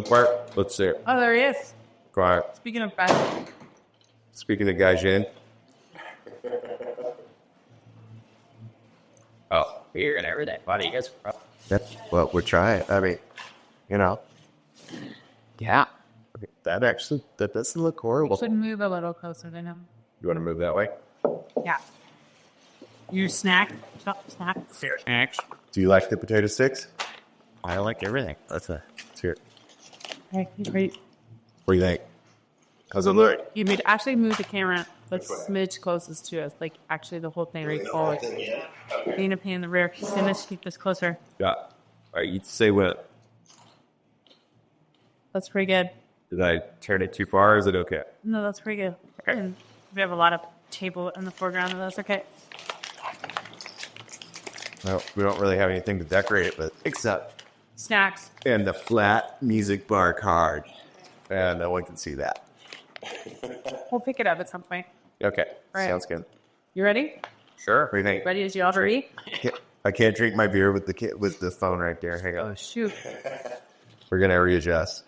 This part? Let's see it. Oh, there he is. Quiet. Speaking of fashion. Speaking of Gaijin. Oh, Beer and everything. Why do you guys? that's what we're trying. I mean, you know. Yeah. Okay, that doesn't look horrible. Should move a little closer than him. You want to move that way? Yeah. You snack. Snack. Snacks. Do you like the potato sticks? I like everything. Let's hear it. Okay, he's ready. What do you think? How's it look? You made actually move the camera, but smidge closest to us. Like actually the whole thing right forward. Being a pain in the rear. Finish. Keep this closer. Yeah. All right, you say what? That's pretty good. Did I turn it too far? Or is it okay? No, that's pretty good. And we have a lot of table in the foreground, and that's okay. Well, we don't really have anything to decorate it with, except Snacks. and the flat music bar card. And no one can see that. We'll pick it up at some point. Okay, Right. sounds good. You ready? Sure. What do you think? Ready as you ought to be? I can't drink my beer with the phone right there. Hang on. Oh, shoot. We're gonna readjust.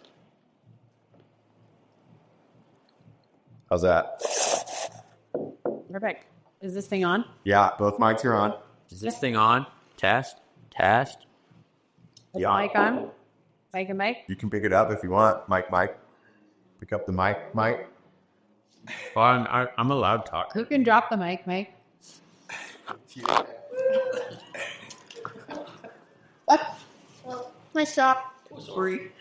How's that? Perfect. Is this thing on? Yeah, both mics are on. Is this thing on? Test. Yeah. Mic on? Mic and mic? You can pick it up if you want. Mike. Pick up the mic. Well, I'm allowed to talk. Who can drop the mic, Mike? My shop. Sorry.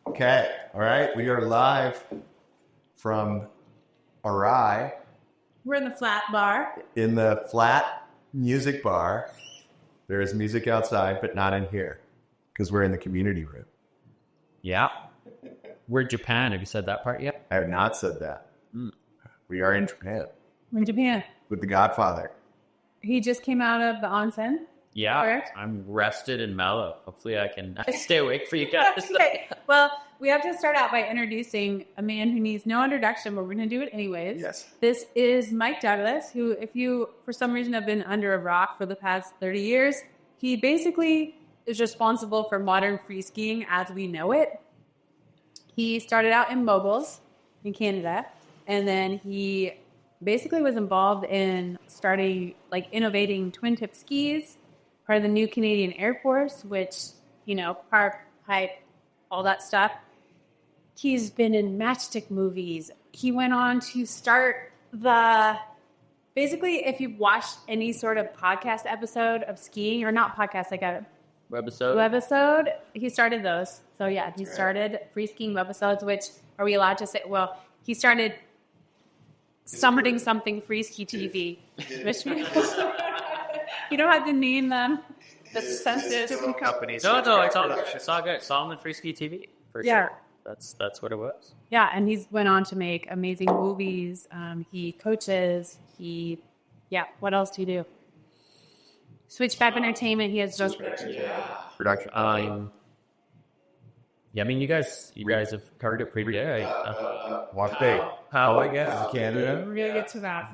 Okay. All right. We are live from Arai We're in the flat bar. in the flat music bar. There is music outside, but not in here because we're in the community room. Yeah. We're Japan. Have you said that part yet? I have not said that. We are in Japan We're in Japan. with the Godfather. He just came out of the onsen. Yeah. Correct. I'm rested and mellow. Hopefully I can stay awake for you guys. Okay. Well, we have to start out by introducing a man who needs no introduction, but we're going to do it anyways. Yes. This is Mike Douglas, who, if you, for some reason, have been under a rock for the past 30 years, he basically is responsible for modern free skiing as we know it. He started out in moguls in Canada, and then he basically was involved in starting, like, innovating twin-tip skis, part of the new Canadian Air Force, which, you know, park, pipe, all that stuff. He's been in matchstick movies. He went on to start basically, if you've watched any sort of podcast episode of skiing, or not podcast, like a webisode, he started those. So yeah, he started free skiing webisodes, which, are we allowed to say? Well, he started something free ski TV. You don't have to name them. That's sensitive. Companies. No, it's all good. Solomon Free Ski TV. For Yeah. sure. That's what it was. Yeah, and he's went on to make amazing movies. He coaches. What else do you do? Switchback Entertainment. He has just Production. Yeah, I mean, you guys have covered it pretty good. Walk Bay. How, I guess. Canada. We're gonna get to that.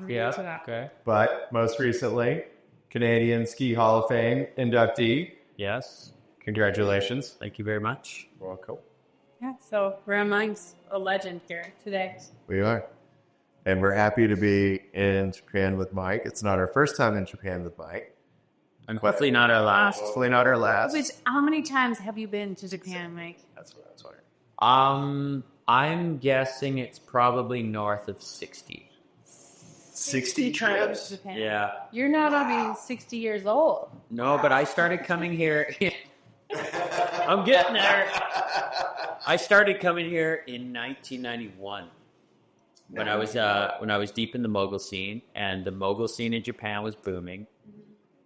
Okay. But most recently, Canadian Ski Hall of Fame inductee. Yes. Congratulations. Thank you very much. Welcome. Yeah, so we're amongst a legend here today. We are. And we're happy to be in Japan with Mike. It's not our first time in Japan with Mike. And hopefully not our last. Hopefully not our last. Which, how many times have you been to Japan, Mike? That's what I was wondering. I'm guessing it's probably north of 60. 60 trips? Japan. Yeah. You're not only 60 years old. No, but I started coming here. I'm getting there. I started coming here in 1991 when I was deep in the mogul scene, and the mogul scene in Japan was booming.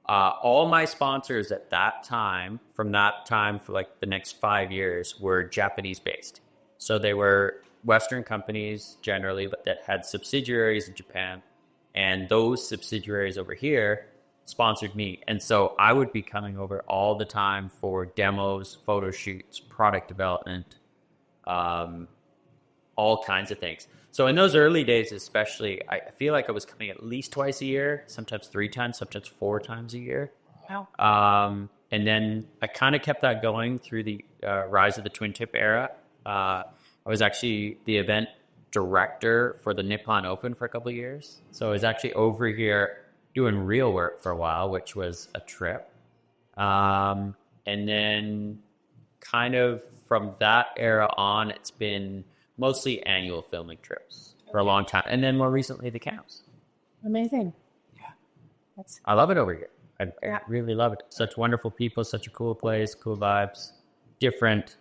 All my sponsors at that time, from that time for like the next 5 years, were Japanese based. So they were Western companies generally, but that had subsidiaries in Japan, and those subsidiaries over here sponsored me. And so I would be coming over all the time for demos, photo shoots, product development, all kinds of things. So in those early days, especially, I feel like I was coming at least twice a year, sometimes 3 times, sometimes 4 times a year. Wow. And then I kind of kept that going through the rise of the twin tip era. I was actually the event director for the Nippon Open for a couple of years. So I was actually over here doing real work for a while, which was a trip. And then kind of from that era on, it's been mostly annual filming trips for a long time. And then more recently, the camps. Amazing. I love it over here. I Yeah. really love it. Such wonderful people, such a cool place, cool vibes, different,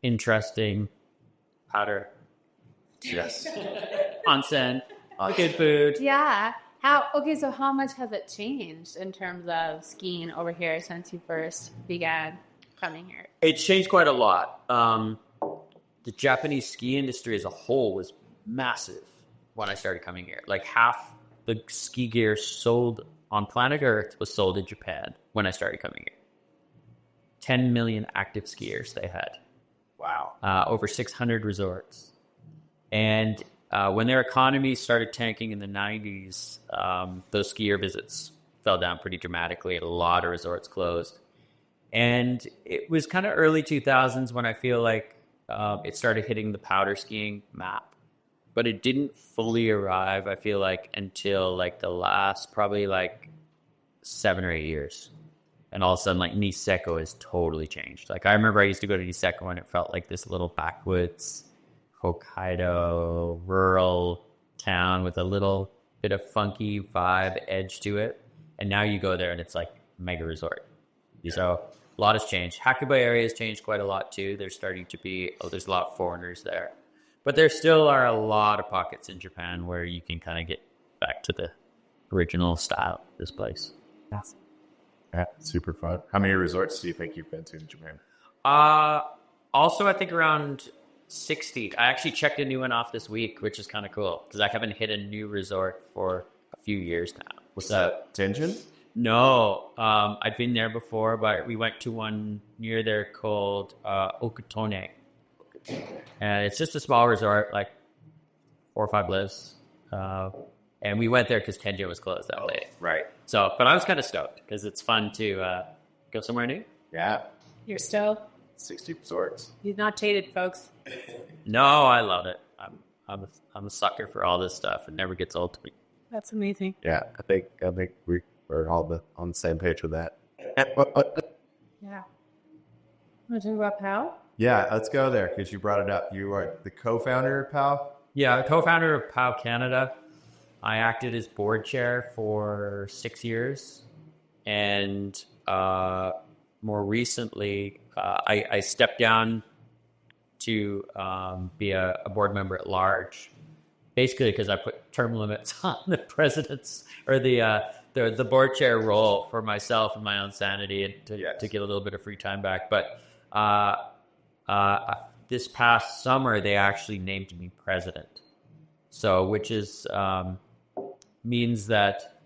interesting, powder, Yes. onsen, good food. Yeah. So how much has it changed in terms of skiing over here since you first began coming here? It's changed quite a lot. The Japanese ski industry as a whole was massive when I started coming here. Like half the ski gear sold on planet Earth was sold in Japan when I started coming here. 10 million active skiers they had. Wow. Over 600 resorts. And when their economy started tanking in the 90s, those skier visits fell down pretty dramatically. A lot of resorts closed. And it was kind of early 2000s when I feel like it started hitting the powder skiing map. But it didn't fully arrive, I feel like, until like the last probably like 7 or 8 years. And all of a sudden, like, Niseko has totally changed. Like, I remember I used to go to Niseko and it felt like this little backwoods Hokkaido rural town with a little bit of funky vibe edge to it. And now you go there and it's like mega resort. So a lot has changed. Hakuba area has changed quite a lot too. There's starting to be, there's a lot of foreigners there. But there still are a lot of pockets in Japan where you can kind of get back to the original style of this place. Yeah, super fun. How many resorts do you think you've been to in Japan? Also, I think around 60. I actually checked a new one off this week, which is kind of cool because I haven't hit a new resort for a few years now. What's that? Tenjin? No, I'd been there before, but we went to one near there called Okutone. And it's just a small resort, like 4 or 5 lives. And we went there because Tenjin was closed that day. Right. So, but I was kind of stoked because it's fun to go somewhere new. Yeah. You're still? 60 resorts. He's not jaded, folks. No, I love it. I'm a sucker for all this stuff. It never gets old to me. That's amazing. Yeah, I think we're all on the same page with that. Yeah. Want to talk about POW? Yeah, let's go there because you brought it up. You are the co-founder of POW? Yeah, co-founder of POW Canada. I acted as board chair for 6 years. And more recently, I stepped down to be a board member at large, basically because I put term limits on the president's or the board chair role for myself and my own sanity and to get a little bit of free time back. But this past summer, they actually named me president. So, which is means that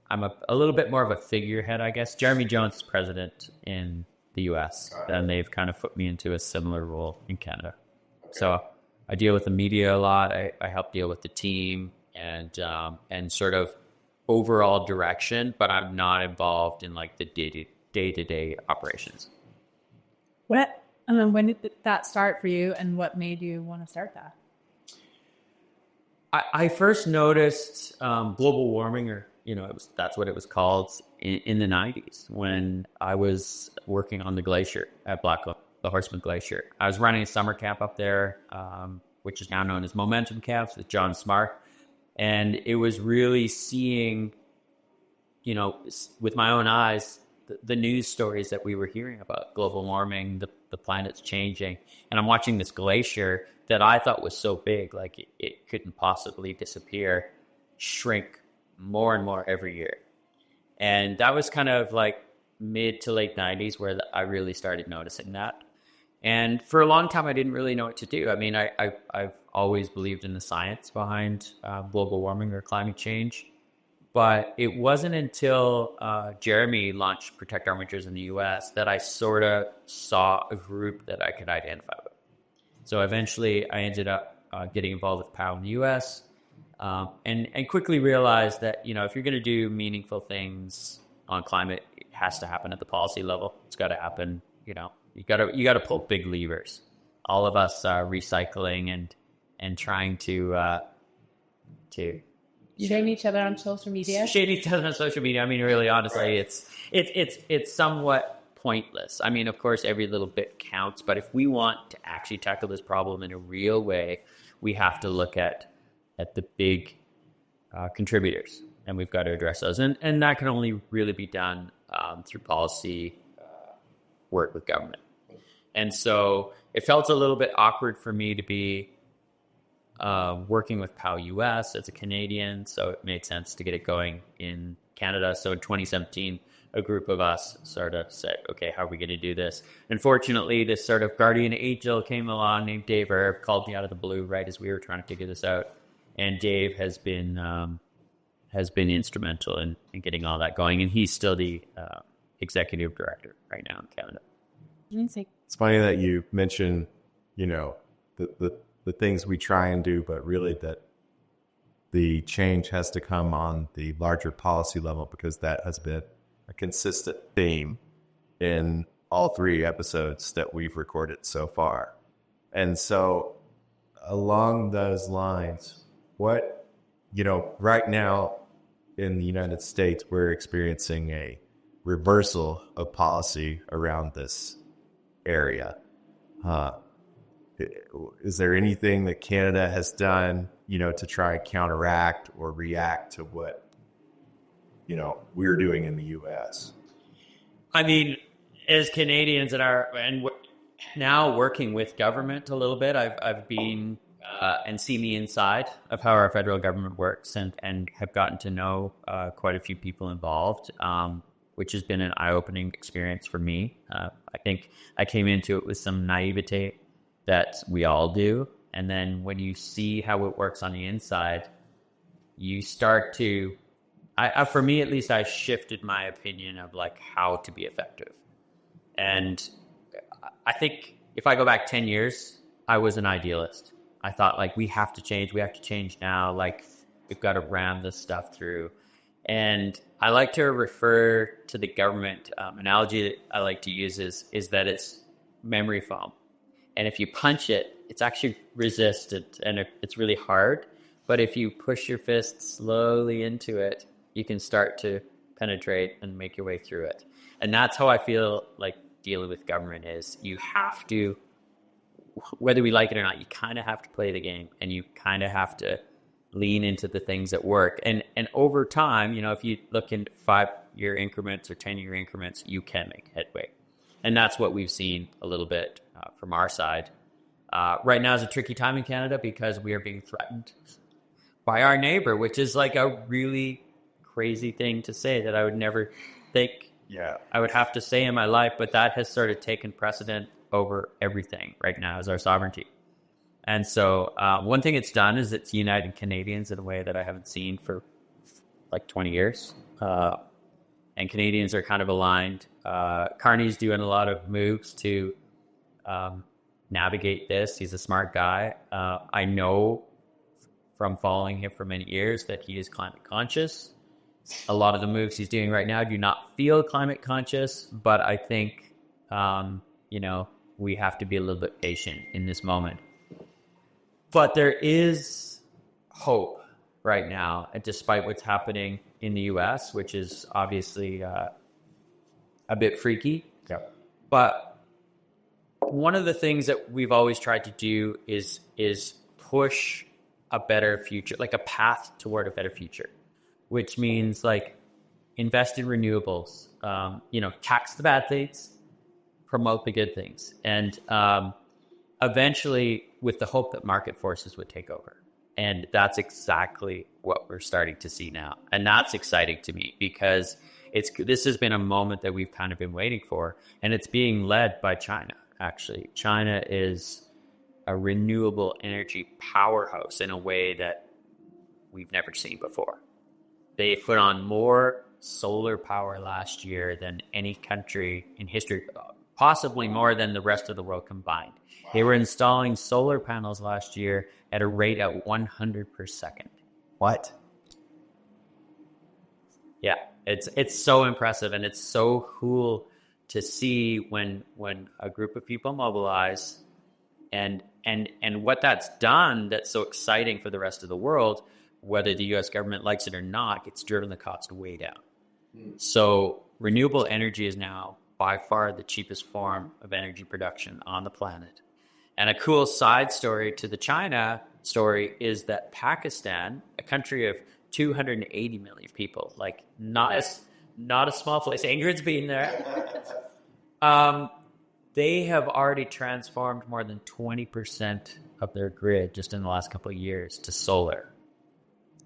I'm a little bit more of a figurehead, I guess. Jeremy Jones is president in the U.S. and they've kind of put me into a similar role in Canada. Okay. So I deal with the media a lot. I help deal with the team and sort of overall direction, but I'm not involved in like the day-to-day operations. When did that start for you, and what made you want to start that? I first noticed global warming, or that's what it was called in the 90s when I was working on the glacier at Blacklow, the Horseman Glacier. I was running a summer camp up there, which is now known as Momentum Camps with John Smart. And it was really seeing, with my own eyes, the news stories that we were hearing about global warming, the planet's changing. And I'm watching this glacier that I thought was so big, like it couldn't possibly disappear, shrink more and more every year. And that was kind of like mid to late 90s where I really started noticing that. And for a long time, I didn't really know what to do. I mean, I've always believed in the science behind global warming or climate change. But it wasn't until Jeremy launched Protect Our Winters in the U.S. that I sort of saw a group that I could identify with. So eventually, I ended up getting involved with POW in the U.S. And quickly realized that, if you're going to do meaningful things on climate, it has to happen at the policy level. It's got to happen, You gotta pull big levers. All of us are recycling and trying to Shame each other on social media. shade each other on social media. I mean, really, honestly, it's somewhat pointless. I mean, of course, every little bit counts, but if we want to actually tackle this problem in a real way, we have to look at the big contributors, and we've got to address those. And that can only really be done through policy work with government. And so it felt a little bit awkward for me to be working with POW US as a Canadian, so it made sense to get it going in Canada. So in 2017, a group of us sort of said, okay, how are we going to do this? Unfortunately, this sort of guardian angel came along named Dave Irv, called me out of the blue right as we were trying to figure this out. And Dave has been instrumental in getting all that going, and he's still the executive director right now in Canada. It's funny that you mention, the things we try and do, but really that the change has to come on the larger policy level, because that has been a consistent theme in all 3 episodes that we've recorded so far. And so along those lines, what, right now in the United States, we're experiencing a reversal of policy around this area. Is there anything that Canada has done, to try and counteract or react to what, we're doing in the U.S.? I mean, as Canadians now working with government a little bit, I've been and seen the inside of how our federal government works, and have gotten to know quite a few people involved, which has been an eye-opening experience for me. I think I came into it with some naivete that we all do. And then when you see how it works on the inside, you start to, for me at least, I shifted my opinion of like how to be effective. And I think if I go back 10 years, I was an idealist. I thought like, we have to change now. Like we've got to ram this stuff through. And I like to refer to the government analogy that I like to use is that it's memory foam. And if you punch it, it's actually resistant and it's really hard. But if you push your fist slowly into it, you can start to penetrate and make your way through it. And that's how I feel like dealing with government is. You have to, whether we like it or not, you kind of have to play the game, and you kind of have to lean into the things that work. And over time, if you look in 5-year increments or 10-year increments, you can make headway. And that's what we've seen a little bit from our side. Right now is a tricky time in Canada because we are being threatened by our neighbor, which is like a really crazy thing to say that I would never think I would have to say in my life, but that has sort of taken precedent over everything right now is our sovereignty. And so one thing it's done is it's united Canadians in a way that I haven't seen for like 20 years. And Canadians are kind of aligned. Carney's doing a lot of moves to navigate this. He's a smart guy. I know from following him for many years that he is climate conscious. A lot of the moves he's doing right now do not feel climate conscious, but I think, we have to be a little bit patient in this moment. But there is hope right now, despite what's happening in the U.S., which is obviously a bit freaky. Yeah. But one of the things that we've always tried to do is push a better future, like a path toward a better future, which means like invest in renewables, tax the bad things, promote the good things, and eventually with the hope that market forces would take over. And that's exactly what we're starting to see now. And that's exciting to me because this has been a moment that we've kind of been waiting for, and it's being led by China, actually. China is a renewable energy powerhouse in a way that we've never seen before. They put on more solar power last year than any country in history, possibly more than the rest of the world combined. They were installing solar panels last year at a rate at 100 per second. What? Yeah, it's so impressive, and it's so cool to see when a group of people mobilize and what that's done that's so exciting for the rest of the world, whether the US government likes it or not, it's driven the cost way down. So renewable energy is now by far the cheapest form of energy production on the planet. And a cool side story to the China story is that Pakistan, a country of 280 million people, like not a small place. Ingrid's been there. They have already transformed more than 20% of their grid just in the last couple of years to solar.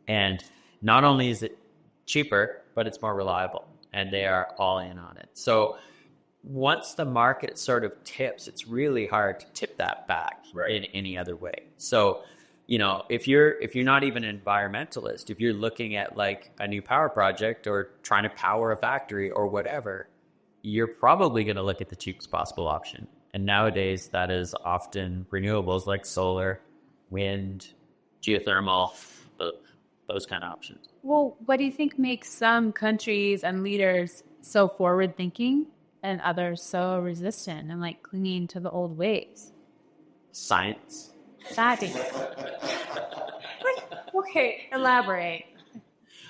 And not only is it cheaper, but it's more reliable, and they are all in on it. So once the market sort of tips, it's really hard to tip that back in any other way. So, you know, if you're not even an environmentalist, if you're looking at like a new power project or trying to power a factory or whatever, you're probably going to look at the cheapest possible option. And nowadays that is often renewables like solar, wind, geothermal, those kind of options. Well, what do you think makes some countries and leaders so forward thinking and others so resistant and like clinging to the old ways? Science. Sadly. Okay, elaborate.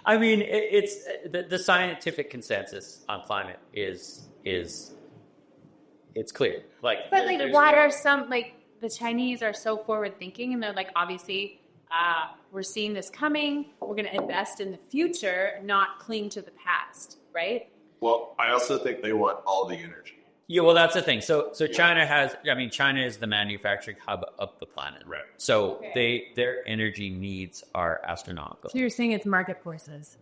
I mean, it's the scientific consensus on climate is it's clear. Like, but like, what are some, like, the Chinese are so forward thinking, and they're like, obviously, we're seeing this coming. We're going to invest in the future, not cling to the past, right? Well, I also think they want all the energy. Yeah, well, that's the thing. So China China is the manufacturing hub of the planet. Right. So their energy needs are astronomical. So you're saying it's market forces.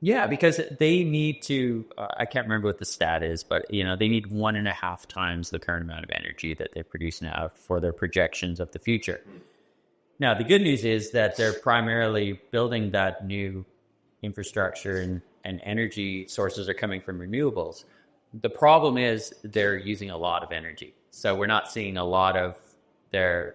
Yeah, because they need to, I can't remember what the stat is, but, you know, they need 1.5 times the current amount of energy that they produce now for their projections of the future. Now, the good news is that they're primarily building that new infrastructure and energy sources are coming from renewables. The problem is they're using a lot of energy. So we're not seeing a lot of their,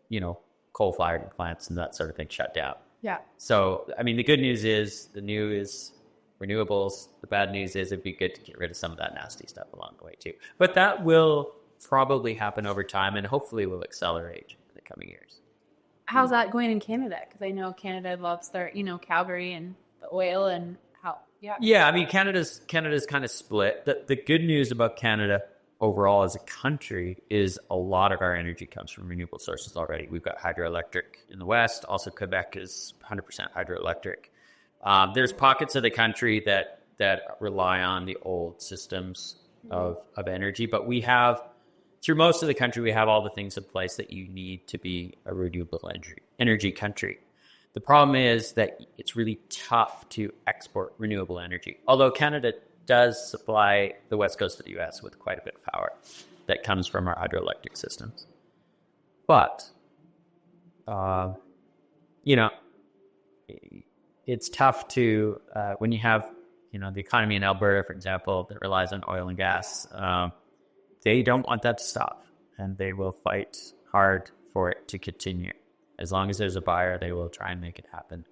you know, coal-fired plants and that sort of thing shut down. Yeah. So, I mean, the good news is the new is renewables. The bad news is it'd be good to get rid of some of that nasty stuff along the way too. But that will probably happen over time and hopefully will accelerate in the coming years. How's that going in Canada? Because I know Canada loves their, you know, Calgary and the oil and how. Yeah. Yeah, I mean, Canada's kind of split. The good news about Canada overall as a country is a lot of our energy comes from renewable sources already. We've got hydroelectric in the west. Also, Quebec is 100% hydroelectric. There's pockets of the country that rely on the old systems of energy, but we have, through most of the country, we have all the things in place that you need to be a renewable energy country. The problem is that it's really tough to export renewable energy, although Canada does supply the west coast of the U.S. with quite a bit of power that comes from our hydroelectric systems. But, you know, it's tough to, when you have, you know, the economy in Alberta, for example, that relies on oil and gas, they don't want that to stop, and they will fight hard for it to continue. As long as there's a buyer, they will try and make it happen.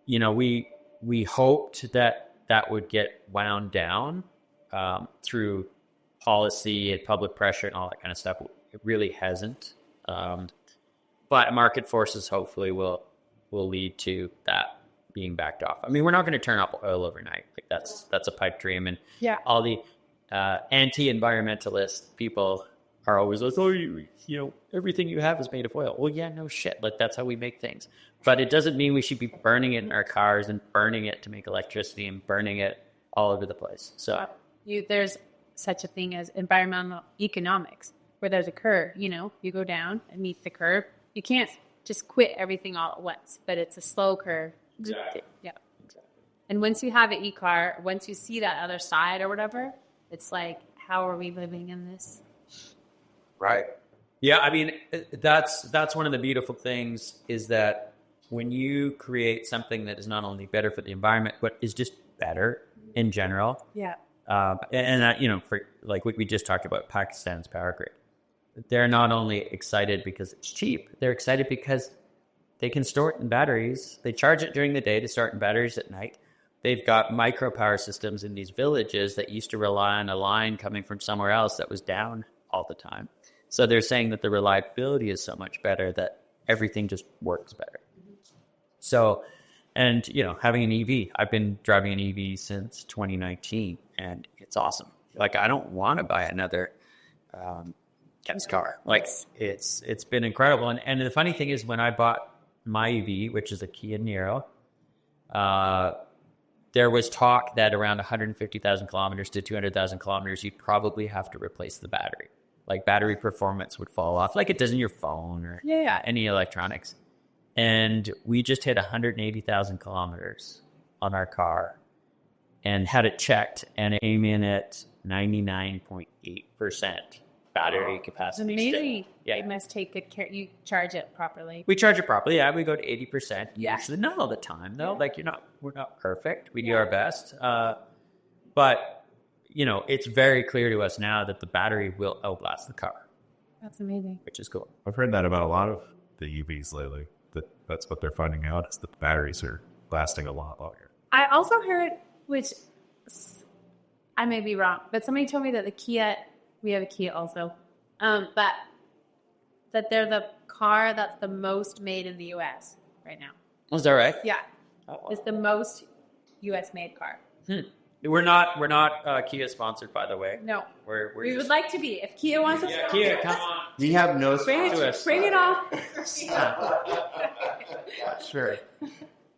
You know, we hoped that would get wound down through policy and public pressure and all that kind of stuff. It really hasn't. But market forces hopefully will lead to that being backed off. I mean, we're not going to turn off oil overnight. Like that's a pipe dream. And all the anti-environmentalist people are always like, oh, you know, everything you have is made of oil. Well, yeah, no shit. Like, that's how we make things. But it doesn't mean we should be burning it in our cars and burning it to make electricity and burning it all over the place. So there's such a thing as environmental economics, where there's a curve, you know, you go down and meet the curve. You can't just quit everything all at once, but it's a slow curve. Exactly. Yeah. Exactly. And once you have an e-car, once you see that other side or whatever, it's like, how are we living in this? Right. Yeah, I mean, that's one of the beautiful things is that when you create something that is not only better for the environment, but is just better in general. Yeah. And you know, for like we just talked about Pakistan's power grid, they're not only excited because it's cheap, they're excited because they can store it in batteries. They charge it during the day to store it in batteries at night. they've got micro power systems in these villages that used to rely on a line coming from somewhere else that was down all the time. So they're saying that the reliability is so much better that everything just works better. So, and, having an EV, I've been driving an EV since 2019, and it's awesome. Like, I don't want to buy another gas car. Like, it's been incredible. And the funny thing is, when I bought my EV, which is a Kia Niro, there was talk that around 150,000 kilometers to 200,000 kilometers, you'd probably have to replace the battery. Like, battery performance would fall off, like it does in your phone or any electronics. And we just hit 180,000 kilometers on our car and had it checked, and it came in at 99.8% battery capacity. Amazing. Yeah. You must take good care. You charge it properly. We charge it properly. Yeah, we go to 80%. Usually, not all the time though. Like, we're not perfect. We do our best. But it's very clear to us now that the battery will outlast the car. That's amazing. Which is cool. I've heard that about a lot of the EVs lately. That's what they're finding out, is that the batteries are lasting a lot longer. I also heard, which I may be wrong, but somebody told me that the Kia, we have a Kia also, that they're the car that's the most made in the U.S. right now. Was that right? Yeah. Oh, wow. It's the most U.S. made car. We're not Kia sponsored, by the way. No. We would just... like to be. If Kia wants us Yeah, Kia, come on. We have no bring it on. Sure.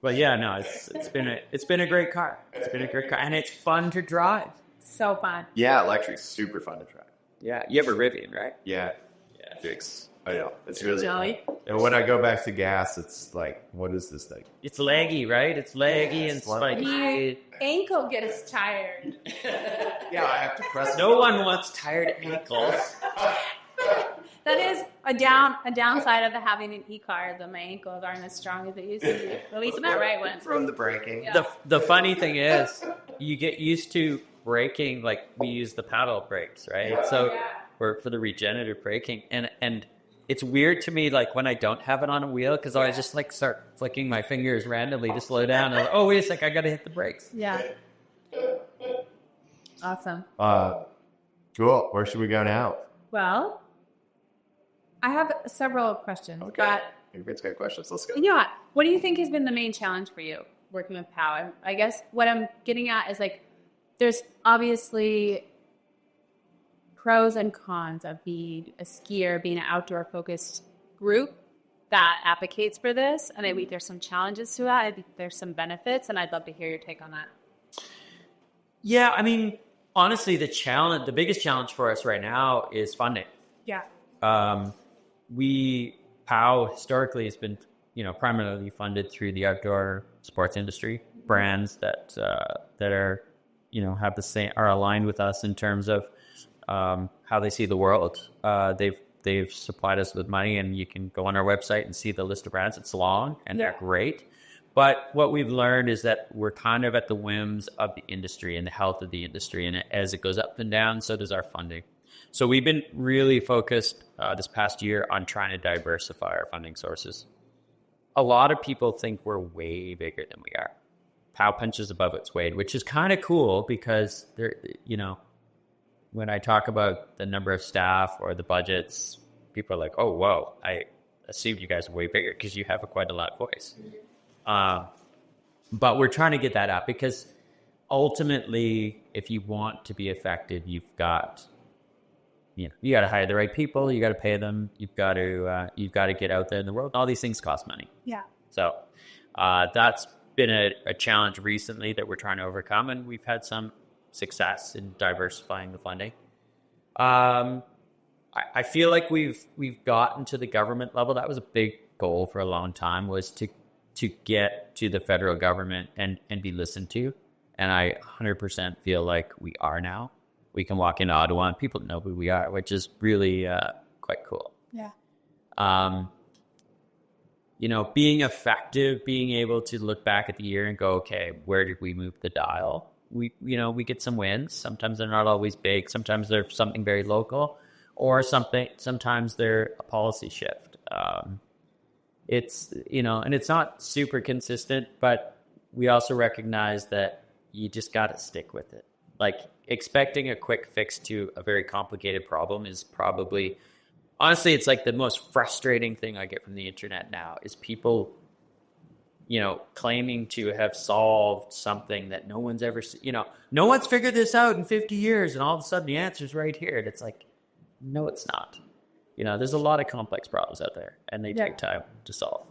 But yeah, no, it's been a great car. It's been a great car, and it's fun to drive. So fun. Yeah, electric's super fun to drive. Yeah, you have a Rivian, right? Yeah. Fix. I know. It's really Jelly. fun. And when I go back to gas, it's like, what is this thing? It's laggy, right? It's laggy and spiky. Your ankle gets tired. Yeah, I have to press. No one wants tired ankles. That is a downside of having an e-car. That my ankles aren't as strong as they used to be. At least in that right one. From the braking. Yeah. The funny thing is, you get used to braking, like we use the paddle brakes, right? So for the regenerative braking, and it's weird to me, like when I don't have it on a wheel, because I just like start flicking my fingers randomly to slow down. And oh, wait a sec, I got to hit the brakes. Yeah. Awesome. Cool. Where should we go now? Well, I have several questions. Okay. But Ingrid's got questions. Let's go. what do you think has been the main challenge for you working with POW? I guess what I'm getting at is like, there's obviously pros and cons of being a skier, being an outdoor focused group that advocates for this. And I think there's some challenges to that. I think there's some benefits, and I'd love to hear your take on that. Yeah, I mean, honestly, the biggest challenge for us right now is funding. Yeah. POW historically has been, primarily funded through the outdoor sports industry, brands that are, have the same, are aligned with us in terms of how they see the world. They've supplied us with money, and you can go on our website and see the list of brands. It's long and they're great. But what we've learned is that we're kind of at the whims of the industry and the health of the industry. And as it goes up and down, so does our funding. So we've been really focused this past year on trying to diversify our funding sources. A lot of people think we're way bigger than we are. POW punches above its weight, which is kind of cool because they're, when I talk about the number of staff or the budgets, people are like, oh, whoa, I assumed you guys were way bigger because you have quite a loud voice. But we're trying to get that up because ultimately, if you want to be effective, you've got to hire the right people. You got to pay them. You've got to get out there in the world. All these things cost money. Yeah. So that's been a challenge recently that we're trying to overcome, and we've had some success in diversifying the funding. I feel like we've gotten to the government level. That was a big goal for a long time, was to get to the federal government and be listened to. And I 100% feel like we are now. We can walk into Ottawa and people know who we are, which is really quite cool. Yeah. Being effective, being able to look back at the year and go, okay, where did we move the dial? We get some wins. Sometimes they're not always big. Sometimes they're something very local, or sometimes they're a policy shift. It's, and it's not super consistent, but we also recognize that you just got to stick with it. Like, expecting a quick fix to a very complicated problem is probably, honestly, it's like the most frustrating thing I get from the internet now is people, claiming to have solved something that no one's ever, no one's figured this out in 50 years, and all of a sudden the answer's right here. And it's like, no, it's not. There's a lot of complex problems out there, and they take time to solve.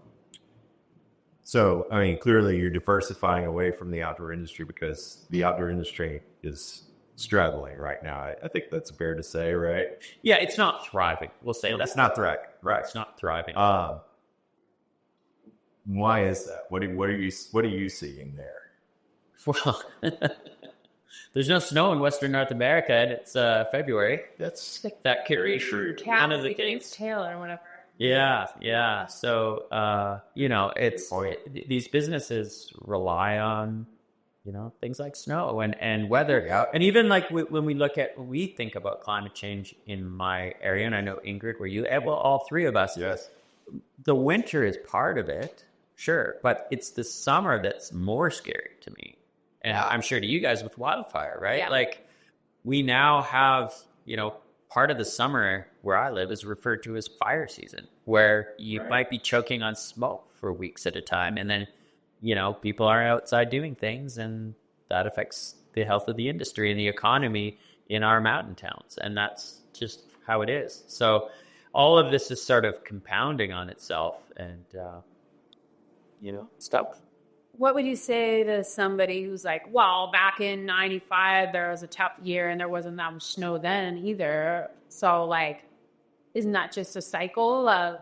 So, I mean, clearly you're diversifying away from the outdoor industry because the outdoor industry is struggling right now. I think that's fair to say, right? Yeah, it's not thriving. We'll say That's not thriving, right? It's not thriving. Why is that? What are you seeing there? Well, there's no snow in Western North America, and it's February. That's That carries through kind of the against tail or whatever. Yeah. So, these businesses rely on, things like snow and weather. Yeah. And even like when we think about climate change in my area, and I know, Ingrid, where you, well, all three of us, Yes. the winter is part of it, sure, but it's the summer that's more scary to me. And I'm sure to you guys with wildfire, right? Yeah. Like, we now have, part of the summer where I live is referred to as fire season, where you might be choking on smoke for weeks at a time. And then, people are outside doing things, and that affects the health of the industry and the economy in our mountain towns. And that's just how it is. So all of this is sort of compounding on itself, and, stuff. What would you say to somebody who's like, well, back in 95, there was a tough year and there wasn't that much snow then either. So, like, isn't that just a cycle of...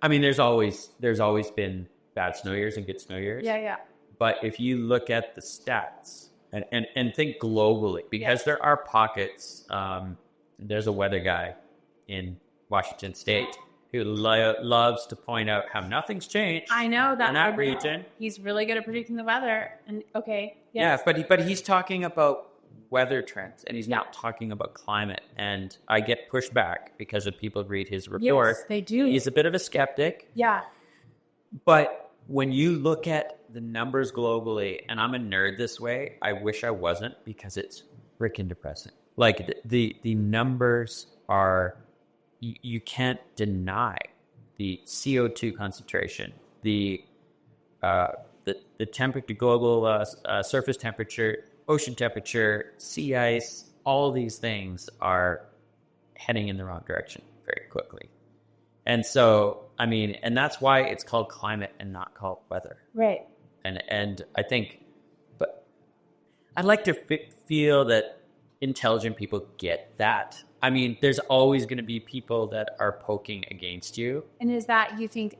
I mean, there's always been bad snow years and good snow years. Yeah. But if you look at the stats and think globally, because there are pockets, there's a weather guy in Washington State who loves to point out how nothing's changed. I know that in that region. He's really good at predicting the weather. And Yeah, yes. but he's talking about weather trends, and he's not talking about climate. And I get pushed back because of people read his report. Yes, they do. He's a bit of a skeptic. Yeah. But when you look at the numbers globally, and I'm a nerd this way, I wish I wasn't, because it's freaking depressing. Like, the numbers are, you can't deny the CO2 concentration, the temperature, global surface temperature, ocean temperature, sea ice. All these things are heading in the wrong direction very quickly. And so, I mean, and that's why it's called climate and not called weather. Right. And I think, but I'd like to feel that intelligent people get that. I mean, there's always going to be people that are poking against you. And is that, you think,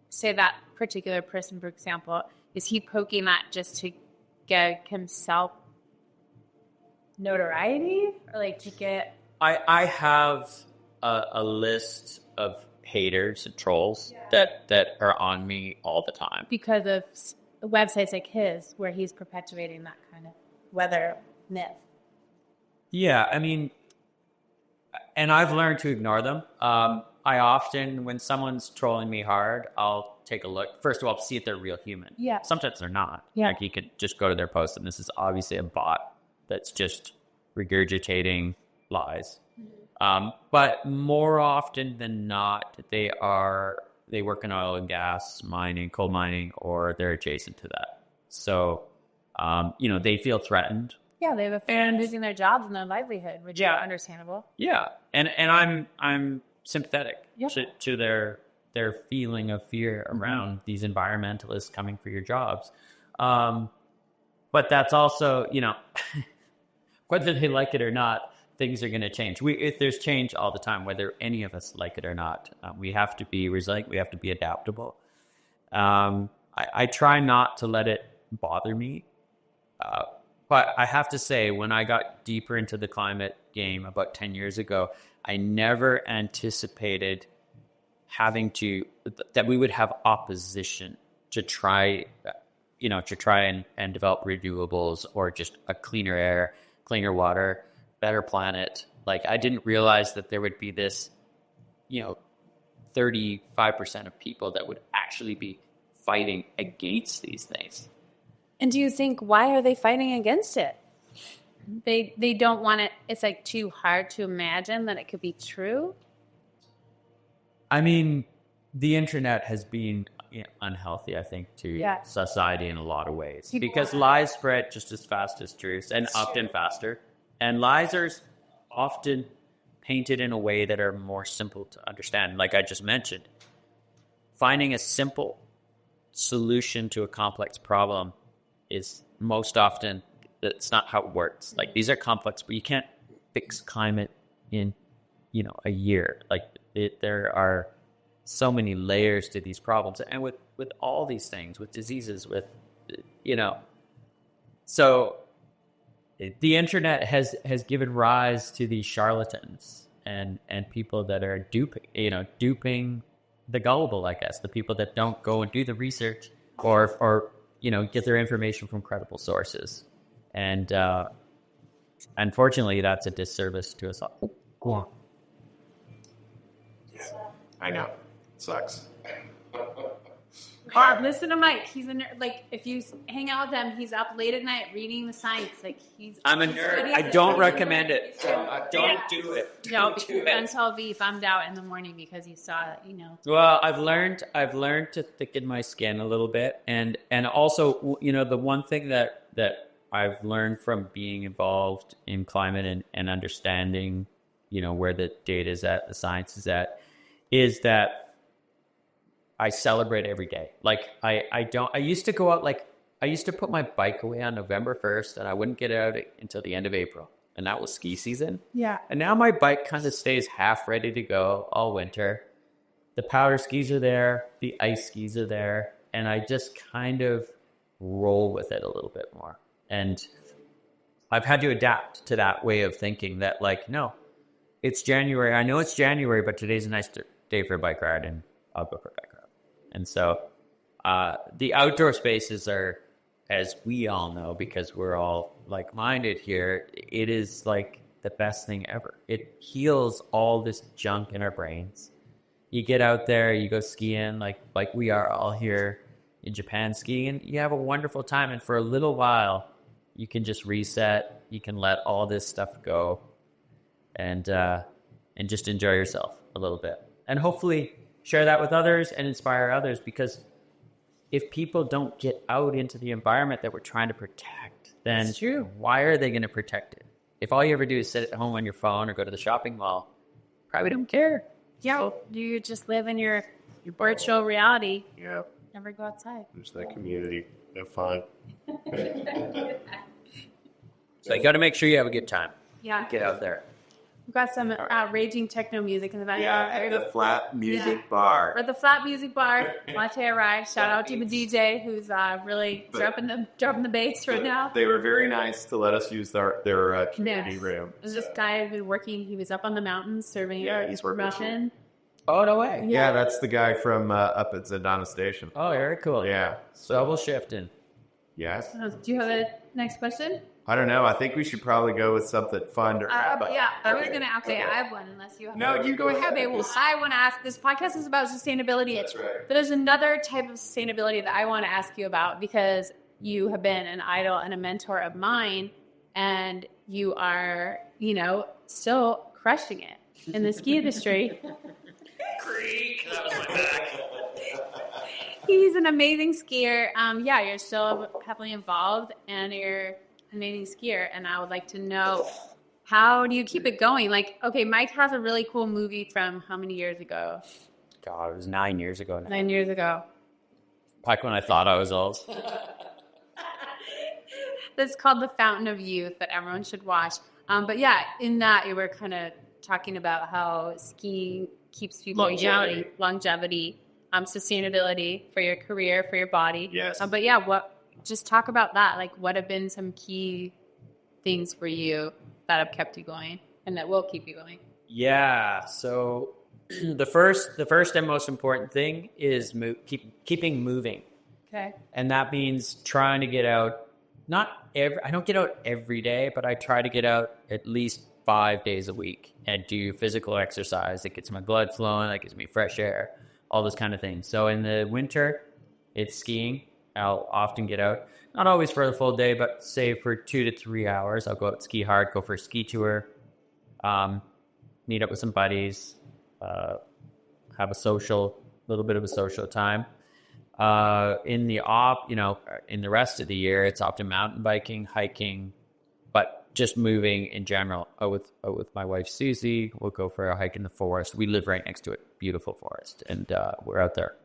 say that particular person, for example, is he poking that just to get himself notoriety, or like to get... I have a list of haters and trolls that are on me all the time. Because of websites like his, where he's perpetuating that kind of weather myth. Yeah, I mean, and I've learned to ignore them. I often, when someone's trolling me hard, I'll take a look. First of all, see if they're real human. Yeah. Sometimes they're not. Yeah. Like, you could just go to their post, and this is obviously a bot that's just regurgitating lies. But more often than not, they work in oil and gas mining, coal mining, or they're adjacent to that. So, they feel threatened. Yeah, they have a fear of losing their jobs and their livelihood, which is understandable. Yeah, and I'm sympathetic to their feeling of fear around these environmentalists coming for your jobs. But that's also, whether they like it or not, things are going to change. There's change all the time, whether any of us like it or not. We have to be resilient. We have to be adaptable. I try not to let it bother me. But I have to say, when I got deeper into the climate game about 10 years ago, I never anticipated that we would have opposition to try and develop renewables, or just a cleaner air, cleaner water, better planet. Like, I didn't realize that there would be this, 35% of people that would actually be fighting against these things. And do you think, why are they fighting against it? They don't want it. It's like too hard to imagine that it could be true. I mean, the internet has been unhealthy, I think, to society in a lot of ways. Because lies spread just as fast as truths, and often faster. And lies are often painted in a way that are more simple to understand. Like I just mentioned, finding a simple solution to a complex problem is most often, that's not how it works. Like these are complex, but you can't fix climate in, a year. Like there are so many layers to these problems. And with all these things, with diseases, with, so the internet has given rise to these charlatans and people that are duping the gullible, I guess, the people that don't go and do the research or get their information from credible sources. And unfortunately, that's a disservice to us all. Go on. Yeah, I know. Sucks. Listen to Mike. He's a nerd. Like, if you hang out with him, he's up late at night reading the science. Like, I'm a nerd. I don't recommend it. Don't do it. No, until V found out in the morning because he saw it, Well, I've learned to thicken my skin a little bit, and also, the one thing that I've learned from being involved in climate and understanding, where the data is at, the science is at, is that I celebrate every day. Like I used to go out, I used to put my bike away on November 1st and I wouldn't get out until the end of April. And that was ski season. Yeah. And now my bike kind of stays half ready to go all winter. The powder skis are there. The ice skis are there. And I just kind of roll with it a little bit more. And I've had to adapt to that way of thinking that no, it's January. I know it's January, but today's a nice day for a bike ride and I'll go for a bike ride. And so the outdoor spaces are, as we all know, because we're all like-minded here, it is like the best thing ever. It heals all this junk in our brains. You get out there, you go skiing, like we are all here in Japan skiing, you have a wonderful time. And for a little while, you can just reset. You can let all this stuff go and just enjoy yourself a little bit. And hopefully share that with others and inspire others, because if people don't get out into the environment that we're trying to protect, then why are they going to protect it? If all you ever do is sit at home on your phone or go to the shopping mall, probably don't care. Yeah, So, you just live in your virtual reality. Yeah. Never go outside. There's that community. Have fun. so you got to make sure you have a good time. Yeah. Get out there. We've got some raging techno music in the background. Yeah, at the Flat Music Bar. We're at the Flat Music Bar. Latte Arai. Shout out to the DJ who's really dropping the bass right now. They were very nice to let us use their community room. There's this guy who's been working. He was up on the mountains serving he's working. Russian. Oh, no way. Yeah, that's the guy from up at Zendana Station. Oh, very cool. Yeah. Double shifting. Yes. Do you have a next question? I don't know. I think we should probably go with something fun to wrap up. Yeah, I was going to say I have one unless you have No, you go ahead. Okay, well, I want to ask, this podcast is about sustainability. That's right. But there's another type of sustainability that I want to ask you about, because you have been an idol and a mentor of mine, and you are, still crushing it in the ski industry. Creak. That was my back. He's an amazing skier. You're still heavily involved, and you're an amazing skier. And I would like to know, how do you keep it going? Mike has a really cool movie from how many years ago? God, it was 9 years ago now. 9 years ago. Back when I thought I was old. That's called The Fountain of Youth, that everyone should watch. In that you were kind of talking about how skiing keeps people longevity, sustainability for your career, for your body. Yes. Just talk about that. What have been some key things for you that have kept you going and that will keep you going? Yeah. So the first and most important thing is keeping moving. Okay. And that means trying to get out. I don't get out every day, but I try to get out at least 5 days a week and do physical exercise. It gets my blood flowing. That gives me fresh air, all those kind of things. So in the winter, it's skiing. I'll often get out, not always for the full day, but say for 2 to 3 hours. I'll go out ski hard, go for a ski tour, meet up with some buddies, have a little bit of a social time. In the rest of the year, it's often mountain biking, hiking, but just moving in general. With my wife Susie, we'll go for a hike in the forest. We live right next to it, beautiful forest, and we're out there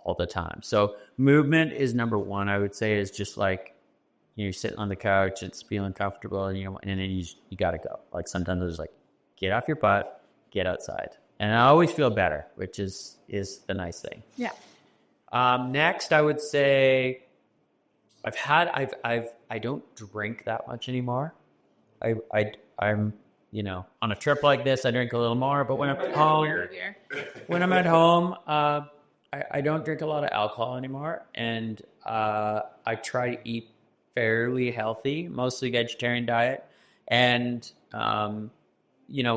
all the time. So movement is number one. I would say is just like you're sitting on the couch, it's feeling comfortable, and then you gotta go. Like sometimes it's like get off your butt, get outside, and I always feel better, which is the nice thing. Yeah. Next, I would say I don't drink that much anymore. I'm on a trip like this, I drink a little more, but when I'm at home, I don't drink a lot of alcohol anymore, and I try to eat fairly healthy, mostly vegetarian diet, and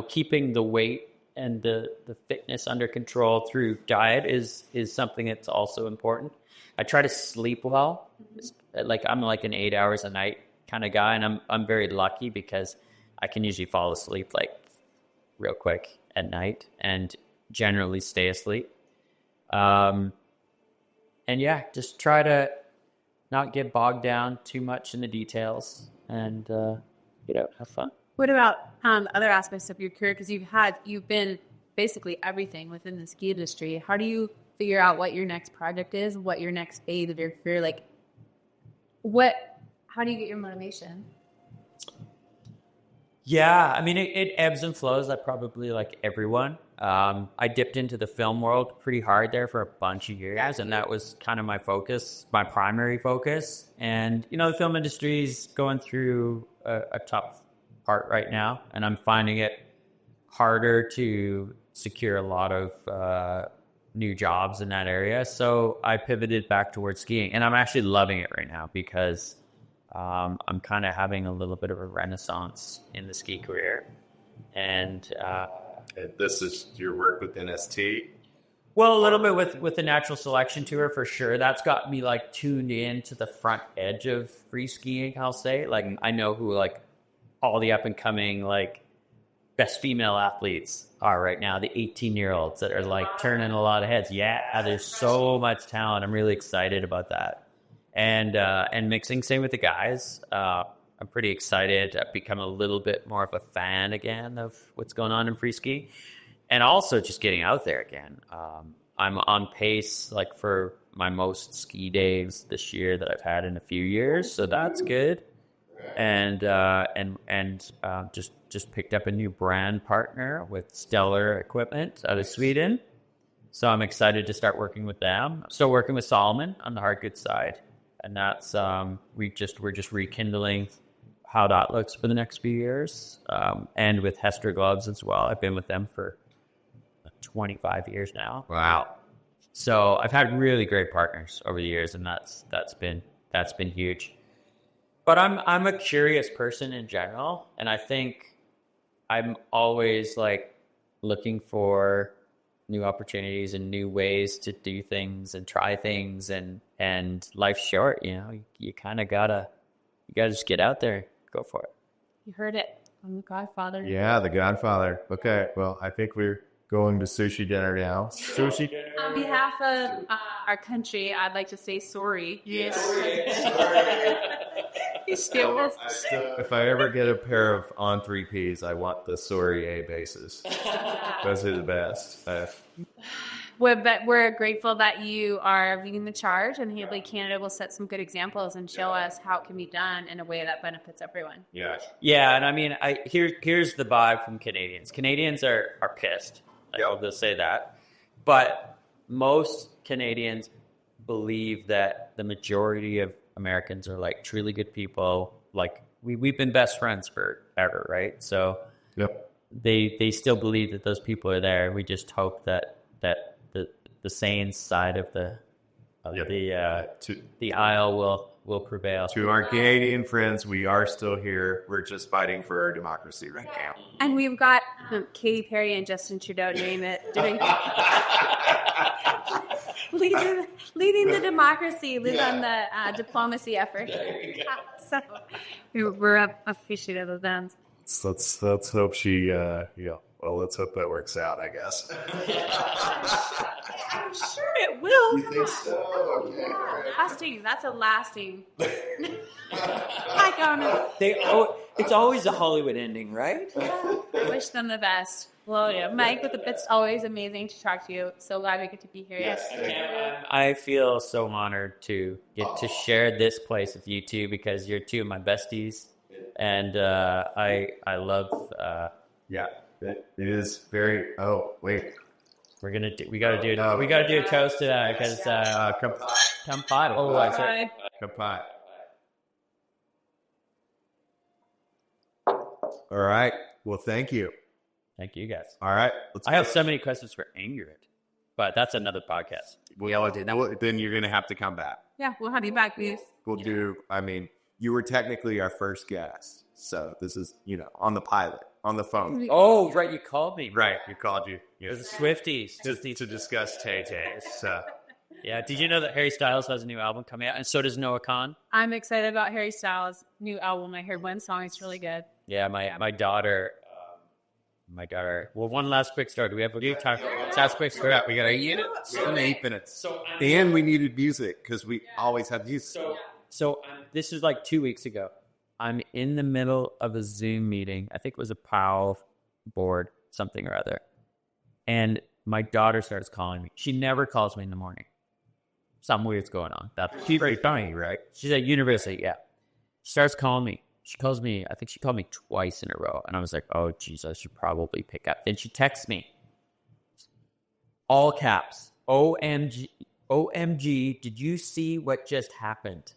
keeping the weight and the fitness under control through diet is something that's also important. I try to sleep well. Like I'm like an 8 hours a night kind of guy, and I'm very lucky because I can usually fall asleep like real quick at night and generally stay asleep. And yeah, just try to not get bogged down too much in the details and have fun. What about other aspects of your career? Because you've been basically everything within the ski industry. How do you figure out what your next project is, what your next phase of your career? Like, how do you get your motivation? Yeah, I mean, it ebbs and flows. I probably like everyone. I dipped into the film world pretty hard there for a bunch of years, and that was kind of my focus, my primary focus. And, the film industry is going through a tough part right now, and I'm finding it harder to secure a lot of new jobs in that area. So I pivoted back towards skiing, and I'm actually loving it right now because I'm kind of having a little bit of a renaissance in the ski career. And this is your work with NST? Well, a little bit with the Natural Selection Tour for sure. That's got me like tuned in to the front edge of free skiing, I'll say. Like I know who like all the up and coming like best female athletes are right now, the 18-year-olds that are like turning a lot of heads. Yeah, there's so much talent. I'm really excited about that. And mixing, same with the guys. I'm pretty excited. I've become a little bit more of a fan again of what's going on in free ski, and also just getting out there again. I'm on pace like for my most ski days this year that I've had in a few years, so that's good. And just picked up a new brand partner with Stellar Equipment out of Sweden, so I'm excited to start working with them. I'm still working with Solomon on the hard goods side, and that's we're just rekindling how that looks for the next few years, and with Hester Gloves as well. I've been with them for 25 years now. Wow! So I've had really great partners over the years, and that's been huge. But I'm a curious person in general, and I think I'm always like looking for new opportunities and new ways to do things and try things, and life's short, you kind of gotta just get out there, go for it. You heard it on The Godfather. Yeah, The Godfather. Okay, well, I think we're going to sushi dinner now. Sushi dinner. On behalf of our country, I'd like to say sorry. Yes. If I ever get a pair of on 3Ps, I want the Sorry bases. Those are the best. We're grateful that you are leading the charge, and hopefully Canada will set some good examples and show us how it can be done in a way that benefits everyone. Yeah, and I mean, here's the vibe from Canadians. Canadians are pissed. They'll say that. But most Canadians believe that the majority of Americans are like truly good people. Like we've been best friends forever, right? So they still believe that those people are there. We just hope that the sane side of the aisle will prevail. To our Canadian friends, we are still here. We're just fighting for our democracy right now. And we've got Katy Perry and Justin Trudeau doing leading the democracy, live on the diplomacy effort. So we're appreciative of them. Let's hope she, well, let's hope that works out, I guess. I'm sure it will. You think so? Okay. All right. Lasting. That's a lasting. Iconic. It's always a Hollywood ending, right? Wish them the best. Well, yeah, Mike, it's always amazing to talk to you. So glad we get to be here. Yes. I feel so honored to get to share this place with you two because you're two of my besties, and I love. Yeah, it is very. Oh wait, we gotta do a toast to that because Kampai. Oh, I said Kampai. All right. Well, thank you. Thank you, guys. All right. I have so many questions for Ingrid, but that's another podcast. Then you're going to have to come back. Yeah, we'll have you back, please. We'll do, you were technically our first guest. So this is, on the pilot, on the phone. Oh, right. You called me. Right. You called you. It was the Swifties. To discuss Tay-Tay. So. Yeah. Did you know that Harry Styles has a new album coming out? And so does Noah Khan. I'm excited about Harry Styles' new album. I heard one song. It's really good. Yeah. My daughter. Well, one last quick story. Do we have a time? Last quick story. We got 8 minutes. And we needed music because we always have music. So this is like 2 weeks ago. I'm in the middle of a Zoom meeting. I think it was a POW board, something or other. And my daughter starts calling me. She never calls me in the morning. Something weird's going on. She's very funny, right? She's at university, yeah. She starts calling me. She calls me, I think she called me twice in a row. And I was like, oh, geez, I should probably pick up. Then she texts me. All caps. OMG, did you see what just happened?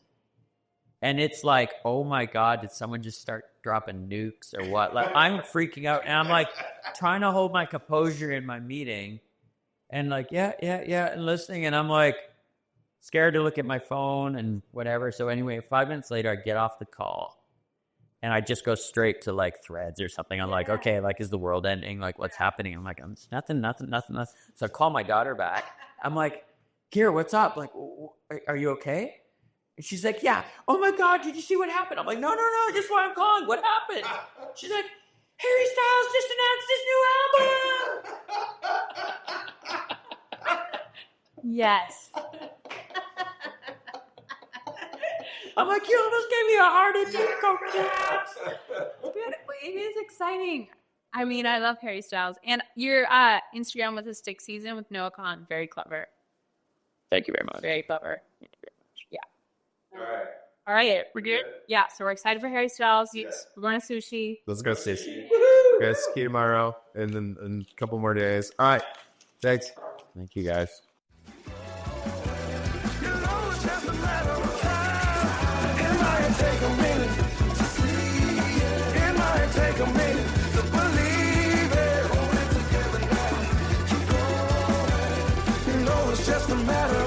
And it's like, oh my God, did someone just start dropping nukes or what? Like, I'm freaking out. And I'm like trying to hold my composure in my meeting. And like, yeah, and listening. And I'm like scared to look at my phone and whatever. So anyway, 5 minutes later, I get off the call. And I just go straight to like Threads or something. I'm like, okay, like, is the world ending? Like, what's happening? I'm like, nothing. So I call my daughter back. I'm like, Kira, what's up? Like, are you okay? And she's like, yeah. Oh my God, did you see what happened? I'm like, no, just why I'm calling. What happened? She's like, Harry Styles just announced his new album. Yes. I'm like, you almost gave me a heart attack over that. It is exciting. I mean, I love Harry Styles. And your Instagram with the stick season with Noah Khan, very clever. Thank you very much. Very clever. Yeah. All right. We're good? Yeah, so we're excited for Harry Styles. We're going to sushi. Let's go sushi. We're going to ski tomorrow and then in a couple more days. All right. Thanks. Thank you, guys. Take a minute to see it. It might take a minute to believe it. Hold it together now. Keep going. It's just a matter